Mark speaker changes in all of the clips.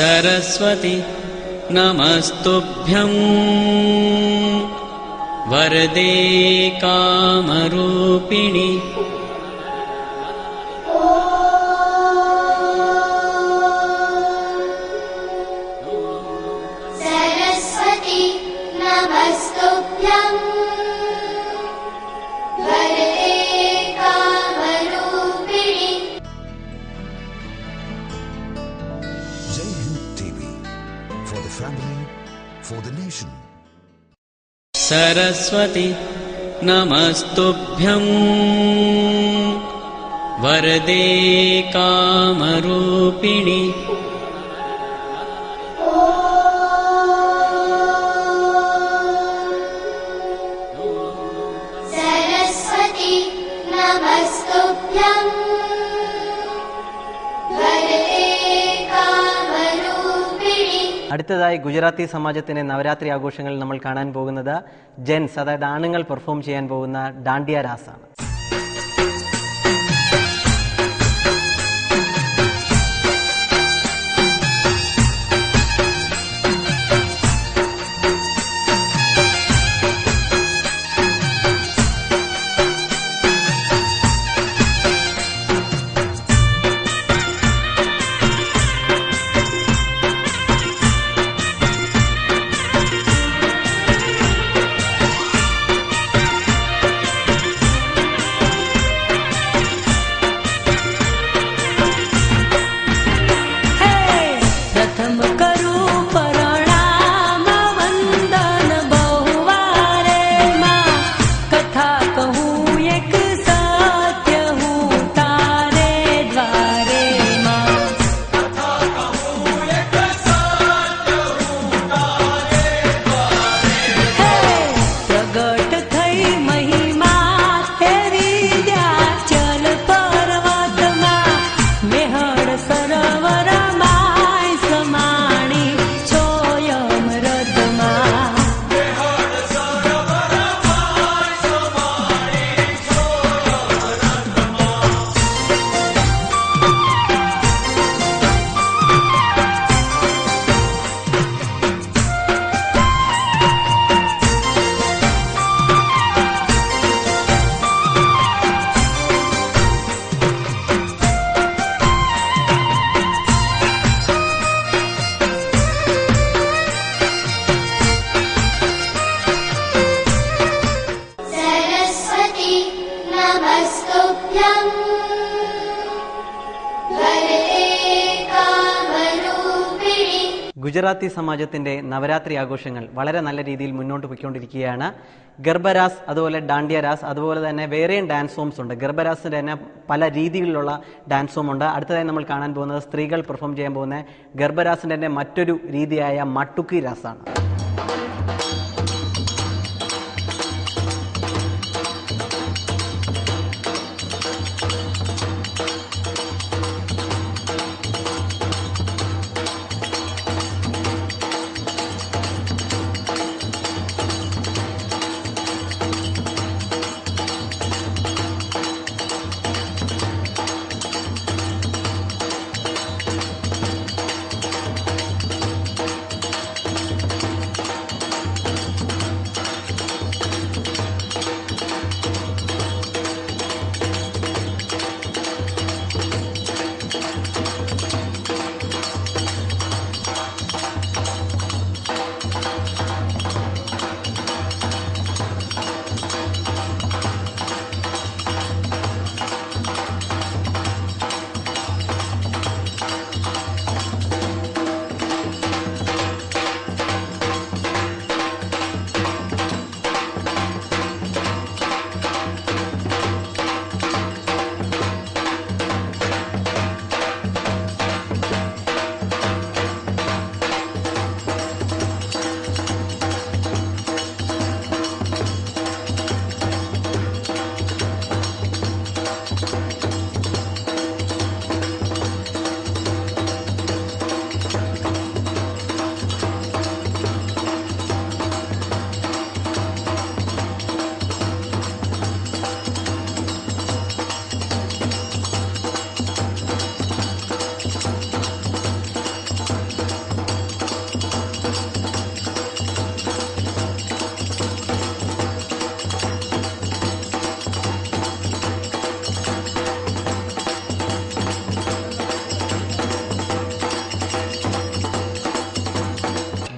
Speaker 1: सरस्वती नमस्तुभ्यं वरदे कामरूपिणि
Speaker 2: सरस्वती नमस्तुभ्यं वरदे कामरूपिणि।
Speaker 3: Jai Hind TV, for the family, for the nation.
Speaker 1: Saraswati नमस्तुभ्यं वरदे कामरूपिणि
Speaker 2: सरस्वती नमस्तुभ्यं वरदे कामरूपिणि।
Speaker 4: അടുത്തതായി ഗുജറാത്തി സമാജത്തിന്റെ നവരാത്രി ആഘോഷങ്ങളിൽ നമ്മൾ കാണാൻ പോകുന്നത് ജെൻസ്, അതായത് ആണുങ്ങൾ പെർഫോം ചെയ്യാൻ പോകുന്ന ഡാണ്ടിയ രാസാണ്.
Speaker 2: सरस्वती नमस्तुभ्यं वरदे कामरूपिणि।
Speaker 4: ഗുജറാത്തി സമാജത്തിന്റെ നവരാത്രി ആഘോഷങ്ങൾ വളരെ നല്ല രീതിയിൽ മുന്നോട്ട് പോയിക്കൊണ്ടിരിക്കുകയാണ്. ഗർഭരാസ്, അതുപോലെ ഡാണ്ടിയ രാസ്, അതുപോലെ തന്നെ വേറെയും ഡാൻസ് ഫോംസ് ഉണ്ട്. ഗർഭരാസിന്റെ തന്നെ പല രീതികളിലുള്ള ഡാൻസ് ഫോം ഉണ്ട്. അടുത്തതായി നമ്മൾ കാണാൻ പോകുന്നത് സ്ത്രീകൾ പെർഫോം ചെയ്യാൻ പോകുന്ന ഗർഭരാസിന്റെ തന്നെ മറ്റൊരു രീതിയായ മട്ടുക്കി രാസാണ്.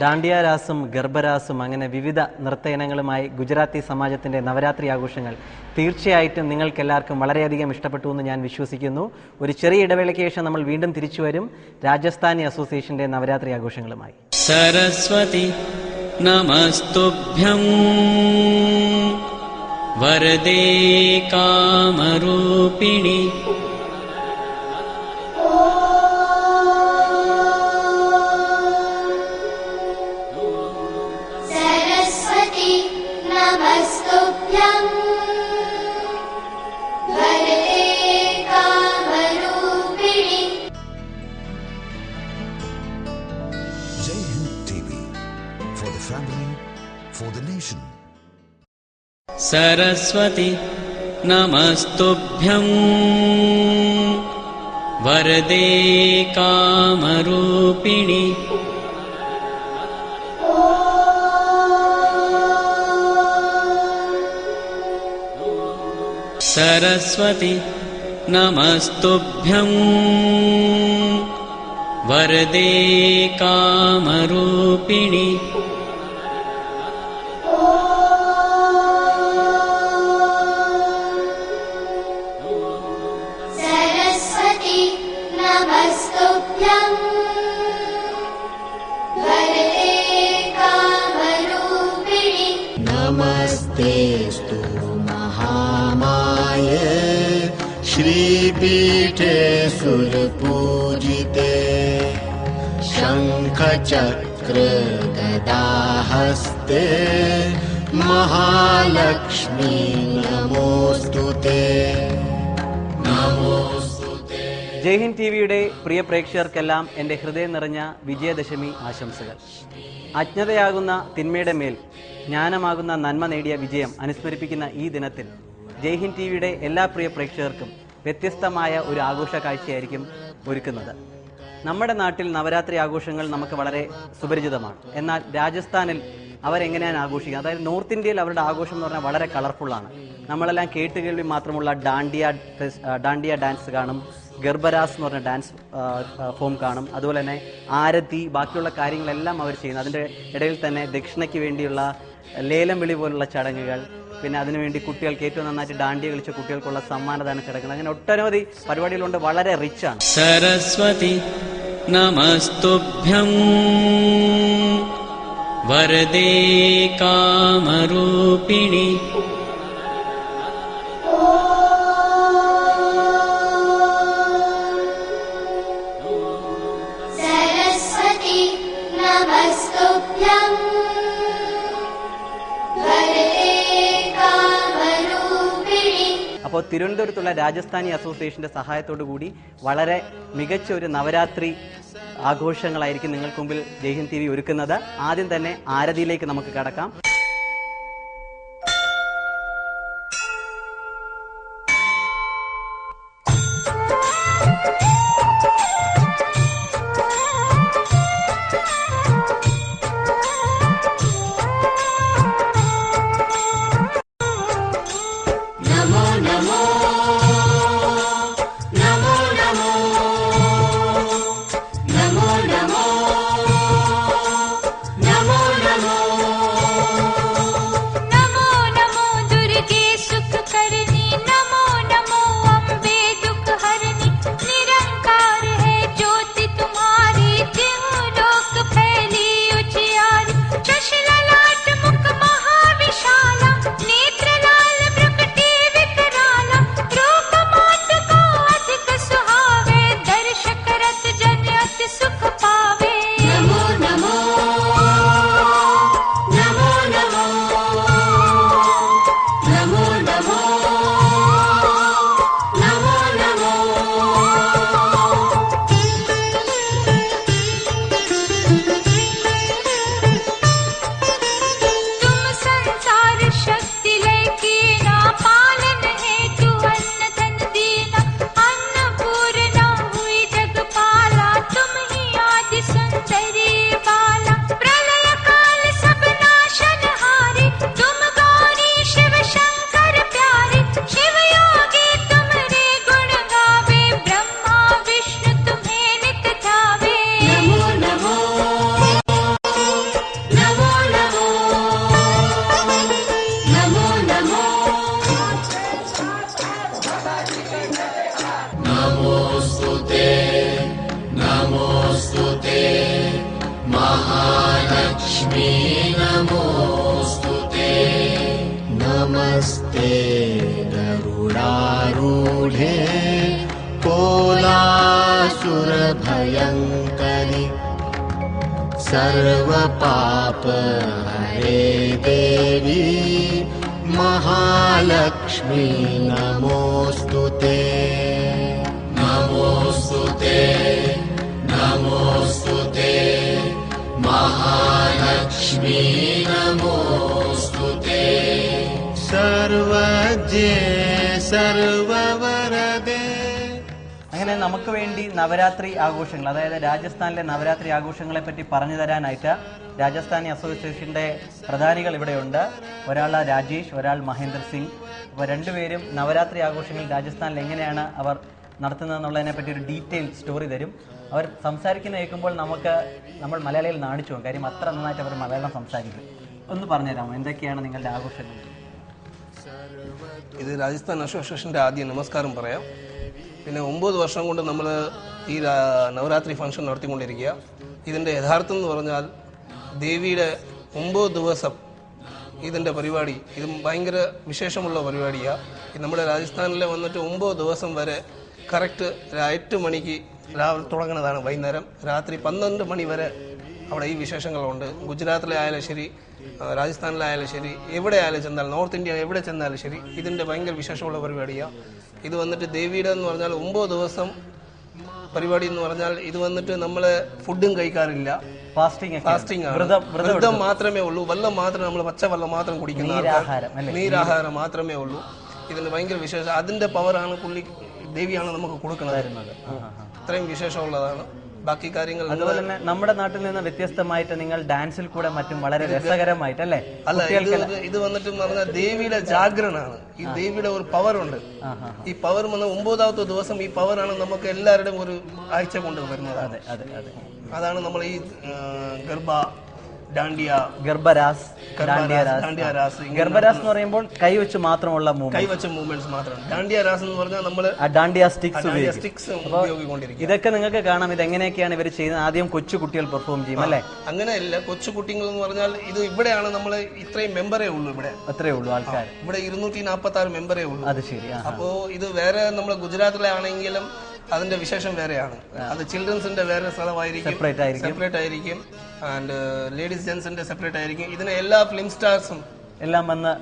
Speaker 4: ഡാണ്ടിയ രാസും ഗർഭരാസും അങ്ങനെ വിവിധ നൃത്ത ഇനങ്ങളുമായി ഗുജറാത്തി സമാജത്തിൻ്റെ നവരാത്രി ആഘോഷങ്ങൾ തീർച്ചയായിട്ടും നിങ്ങൾക്കെല്ലാവർക്കും വളരെയധികം ഇഷ്ടപ്പെട്ടു എന്ന് ഞാൻ വിശ്വസിക്കുന്നു. ഒരു ചെറിയ ഇടവേളയ്ക്ക് ശേഷം നമ്മൾ വീണ്ടും തിരിച്ചു വരും രാജസ്ഥാനി അസോസിയേഷൻ്റെ നവരാത്രി ആഘോഷങ്ങളുമായി.
Speaker 1: സരസ്വതി നമസ്തുഭ്യം വരദേ കാമരൂപിണി
Speaker 2: सरस्वती नमस्तुभ्यं वरदे कामरूपिणि.
Speaker 3: Jai Hind TV, for the family, for the nation.
Speaker 1: Saraswati नमस्तुभ्यं वरदे कामरूपिणि सरस्वती नमस्तुभ्यं वरदे कामरूपिणि
Speaker 2: सरस्वती नमस्तुभ्यं वरदे कामरूपिणि.
Speaker 5: नमस्तेस्तु महामाये श्रीपीठे सुरपूजिते शङ्खचक्र गदाहस्ते महालक्ष्मी नमोस्तुते.
Speaker 4: ജയ് ഹിന്ദ് ടി വിയുടെ പ്രിയ പ്രേക്ഷകർക്കെല്ലാം എൻ്റെ ഹൃദയം നിറഞ്ഞ വിജയദശമി ആശംസകൾ. അജ്ഞതയാകുന്ന തിന്മയുടെ മേൽ ജ്ഞാനമാകുന്ന നന്മ നേടിയ വിജയം അനുസ്മരിപ്പിക്കുന്ന ഈ ദിനത്തിൽ ജയ് ഹിന്ദ് ടി വിയുടെ എല്ലാ പ്രിയ പ്രേക്ഷകർക്കും വ്യത്യസ്തമായ ഒരു ആഘോഷ കാഴ്ചയായിരിക്കും ഒരുക്കുന്നത്. നമ്മുടെ നാട്ടിൽ നവരാത്രി ആഘോഷങ്ങൾ നമുക്ക് വളരെ സുപരിചിതമാണ്. എന്നാൽ രാജസ്ഥാനിൽ അവരെങ്ങനെയാണ് ആഘോഷിക്കുക, അതായത് നോർത്ത് ഇന്ത്യയിൽ അവരുടെ ആഘോഷം എന്ന് പറഞ്ഞാൽ വളരെ കളർഫുള്ളാണ്. നമ്മളെല്ലാം കേട്ടുകേൾവി മാത്രമുള്ള ഡാണ്ടിയ ഡാൻസ് കാണും, ഗർഭരാസ് എന്ന് പറഞ്ഞ ഡാൻസ് ഫോം കാണും, അതുപോലെ തന്നെ ആരതി, ബാക്കിയുള്ള കാര്യങ്ങളെല്ലാം അവർ ചെയ്യുന്നു. അതിൻ്റെ ഇടയിൽ തന്നെ ദക്ഷിണയ്ക്ക് വേണ്ടിയുള്ള ലേലം വിളി പോലുള്ള ചടങ്ങുകൾ, പിന്നെ അതിനുവേണ്ടി കുട്ടികൾക്ക് ഏറ്റവും നന്നായിട്ട് ഡാണ്ടിയ കളിച്ച കുട്ടികൾക്കുള്ള സമ്മാനദാന ചടങ്ങുകൾ, അങ്ങനെ ഒട്ടനവധി പരിപാടികളുണ്ട്. വളരെ റിച്ചാണ്.
Speaker 1: सरस्वती नमस्तुभ्यं वरदे कामरूपिणि
Speaker 2: सरस्वती नमस्तुभ्यं वरदे कामरूपिणि.
Speaker 4: അപ്പോൾ തിരുവനന്തപുരത്തുള്ള രാജസ്ഥാനി അസോസിയേഷൻ്റെ സഹായത്തോടു കൂടി വളരെ മികച്ച ഒരു നവരാത്രി ആഘോഷങ്ങളായിരിക്കും നിങ്ങൾക്ക് മുമ്പിൽ ജയ് ഹിന്ദ് ടി വി ഒരുക്കുന്നത്. ആദ്യം തന്നെ ആരതിയിലേക്ക് നമുക്ക് കടക്കാം.
Speaker 5: नमो नमो नमो नमो नमो नमो नमो नमो
Speaker 6: नमो नमो दुर्गे सुख करनी, नमो नमो अम्बे दुख हरनी, निरंकार है ज्योति तुम्हारी, त्यों लोक फैली उजियारी, शशि ललाट मुख महाविशाला, नेत्र लाल प्रकटी विकराला, रूप मात को अधिक सुहावे, दर्श करत जन अति सुख पावे.
Speaker 5: नमो नमो नमो नमो नमो नमो नमो नमो
Speaker 6: तुम संसार शक्ति लय कीना, पालन हेतु अन्न धन दीना, अन्नपूर्णा हुई जगपाला, तुम ही आदि सुंदरी बाला, प्रलय काल सब नाशनहारी, तुम गौरी शिव शंकर प्यारी, शिव योगी तुम्हारे गुण गावे, ब्रह्मा विष्णु तुम्हें नित ध्यावे.
Speaker 5: नमो नमो महालक्ष्मी नमोस्तुते नमस्ते गरुडारूढे कोलासुरभयङ्करि सर्वपापहरे देवी महालक्ष्मी नमोस्तुते नमोस्तुते नमोस्तुते महालक्ष्मी नमोस्तुते सर्वज्ञे सर्ववरदे.
Speaker 4: അങ്ങനെ നമുക്ക് വേണ്ടി നവരാത്രി ആഘോഷങ്ങൾ, അതായത് രാജസ്ഥാനിലെ നവരാത്രി ആഘോഷങ്ങളെ പറ്റി പറഞ്ഞു തരാനായിട്ട് രാജസ്ഥാനി അസോസിയേഷൻ്റെ പ്രധാനികൾ ഇവിടെയുണ്ട്. ഒരാൾ രാജേഷ്, ഒരാൾ മഹേന്ദ്ര സിംഗ്. അപ്പോൾ രണ്ടുപേരും നവരാത്രി ആഘോഷങ്ങൾ രാജസ്ഥാനിൽ എങ്ങനെയാണ് അവർ നടത്തുന്നതെന്നുള്ളതിനെ പറ്റി ഒരു ഡീറ്റെയിൽ സ്റ്റോറി തരും. അവർ സംസാരിക്കുന്ന കേൾക്കുമ്പോൾ നമ്മൾ മലയാളികൾ നാണിച്ചു പോകും. കാര്യം അത്ര നന്നായിട്ട് അവർ മലയാളം സംസാരിക്കും. ഒന്ന് പറഞ്ഞുതരാമോ, എന്തൊക്കെയാണ് നിങ്ങളുടെ ആഘോഷങ്ങൾ?
Speaker 7: ഇത് രാജസ്ഥാൻ അസോസിയേഷൻ്റെ ആദ്യം നമസ്കാരം പറയാം. പിന്നെ 9 വർഷം കൊണ്ട് നമ്മൾ ഈ നവരാത്രി ഫംഗ്ഷൻ നടത്തിക്കൊണ്ടിരിക്കുക. ഇതിൻ്റെ യഥാർത്ഥം എന്ന് പറഞ്ഞാൽ ദേവിയുടെ 9 ദിവസം ഇതിൻ്റെ പരിപാടി, ഇത് ഭയങ്കര വിശേഷമുള്ള പരിപാടിയാണ്. നമ്മുടെ രാജസ്ഥാനിൽ വന്നിട്ട് 9 ദിവസം വരെ കറക്റ്റ് 8 മണിക്ക് രാവിലെ തുടങ്ങുന്നതാണ്. വൈകുന്നേരം രാത്രി 12 മണി വരെ അവിടെ ഈ വിശേഷങ്ങളുണ്ട്. ഗുജറാത്തിലെ ആയാലും ശരി, രാജസ്ഥാനിലായാലും ശരി, എവിടെ ആയാലും ചെന്നാലും, നോർത്ത് ഇന്ത്യ എവിടെ ചെന്നാലും ശരി, ഇതിൻ്റെ ഭയങ്കര വിശേഷമുള്ള പരിപാടിയാണ്. ഇത് വന്നിട്ട് ദേവിയുടെ എന്ന് പറഞ്ഞാൽ 9 ദിവസം പരിപാടി എന്ന് പറഞ്ഞാൽ ഇത് വന്നിട്ട് നമ്മൾ ഫുഡും കഴിക്കാറില്ല. ഫാസ്റ്റിംഗ് ആണ്. വ്രതം മാത്രമേ ഉള്ളൂ. വെള്ളം മാത്രമേ, നമ്മൾ പച്ചവെള്ളം മാത്രം കുടിക്കുന്ന നീരാഹാരം മാത്രമേ ഉള്ളൂ. ഇതിന് ഭയങ്കര വിശേഷം. അതിന്റെ പവറാണ് ദേവിയാണ് നമുക്ക് കൊടുക്കുന്നത്. ഇത്രയും വിശേഷമുള്ളതാണ്. ബാക്കി കാര്യങ്ങൾ
Speaker 4: അതുപോലെ തന്നെ നമ്മുടെ നാട്ടിൽ നിന്ന് വ്യത്യസ്തമായിട്ട് നിങ്ങൾ ഡാൻസിൽ കൂടെ മറ്റും വളരെ രസകരമായിട്ട് അല്ലേ?
Speaker 7: അല്ല, ഇത് വന്നിട്ട് പറഞ്ഞാൽ ദേവിയുടെ ജാഗരണമാണ്. ഈ ദേവിയുടെ ഒരു പവറുണ്ട്. ഈ പവർ വന്ന 9ാമത്തെ ദിവസം ഈ പവറാണ് നമുക്ക് എല്ലാവരുടെയും ഒരു ആഴ്ച കൊണ്ട് വരുന്നത്. അതാണ് നമ്മൾ ഈ ഗർബ, ഡാണ്ടിയ,
Speaker 4: ഗർബരാസ്, ഗർബരാസ് എന്ന് പറയുമ്പോൾ കൈവച്ച് മാത്രമുള്ള
Speaker 7: മൂവ്മെന്റ്സ് മാത്രമാണ്. ഡാണ്ടിയ രാസ് എന്ന് പറഞ്ഞാൽ നമ്മൾ
Speaker 4: ഡാണ്ടിയ സ്റ്റിക്സ്
Speaker 7: ഉപയോഗിക്കൊണ്ടിരിക്കും.
Speaker 4: ഇതൊക്കെ നിങ്ങൾക്ക് കാണാം. ഇത് എങ്ങനെയൊക്കെയാണ് ഇവർ ചെയ്യുന്നത്? ആദ്യം കൊച്ചു കുട്ടികൾ പെർഫോം ചെയ്യും അല്ലേ?
Speaker 7: അങ്ങനെയല്ല, കൊച്ചു കുട്ടികൾ എന്ന് പറഞ്ഞാൽ ഇത് ഇവിടെയാണ് നമ്മൾ ഇത്രയും മെമ്പറേ ഉള്ളൂ. ഇവിടെ
Speaker 4: അത്രേ ഉള്ളൂ ആൾക്കാർ.
Speaker 7: ഇവിടെ 246 മെമ്പറേ ഉള്ളൂ.
Speaker 4: അത് ശരി.
Speaker 7: അപ്പോ ഇത് വേറെ നമ്മൾ ഗുജറാത്തിലെ ആണെങ്കിലും അതിന്റെ വിശേഷം വേറെയാണ്. അത് ചിൽഡ്രൻസിന്റെ വേറെ സ്ഥലമായിരിക്കും, സെപ്പറേറ്റ് ആയിരിക്കും. ആൻഡ് ലേഡീസ് ജെന്റ്സിന്റെ സെപ്പറേറ്റ് ആയിരിക്കും. ഇതിന് എല്ലാ ഫിലിം സ്റ്റാർസും എല്ലാം വന്ന്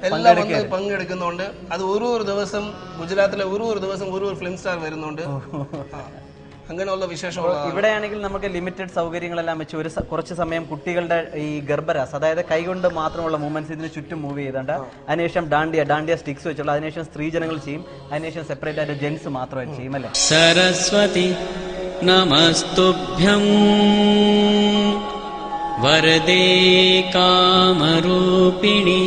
Speaker 7: പങ്കെടുക്കുന്നുണ്ട്. അത് ഒരു ദിവസം ഗുജറാത്തിലെ ഒരു ദിവസം ഒരു ഫിലിം സ്റ്റാർ വരുന്നുണ്ട്. അങ്ങനെയുള്ള വിശേഷമുള്ള
Speaker 4: ഇവിടെയാണെങ്കിൽ നമുക്ക് ലിമിറ്റഡ് സൗകര്യങ്ങളെല്ലാം വെച്ച് കുറച്ച് സമയം കുട്ടികളുടെ ഈ ഗർഭരാസ്, അതായത് കൈകൊണ്ട് മാത്രമുള്ള മൂവ്മെന്റ്സ് ഇതിന് ചുറ്റും മൂവ് ചെയ്തുകൊണ്ട് അതിനുശേഷം ഡാണ്ടിയ സ്റ്റിക്സ് വെച്ചുള്ള, അതിനുശേഷം സ്ത്രീജനങ്ങൾ ചെയ്യും, അതിനുശേഷം സെപ്പറേറ്റ് ആയിട്ട് ജെന്റ്സ് മാത്രമായിട്ട് ചെയ്യും അല്ലേ?
Speaker 1: സരസ്വതി നമസ്തുഭ്യം വരദേ കാമരൂപിണി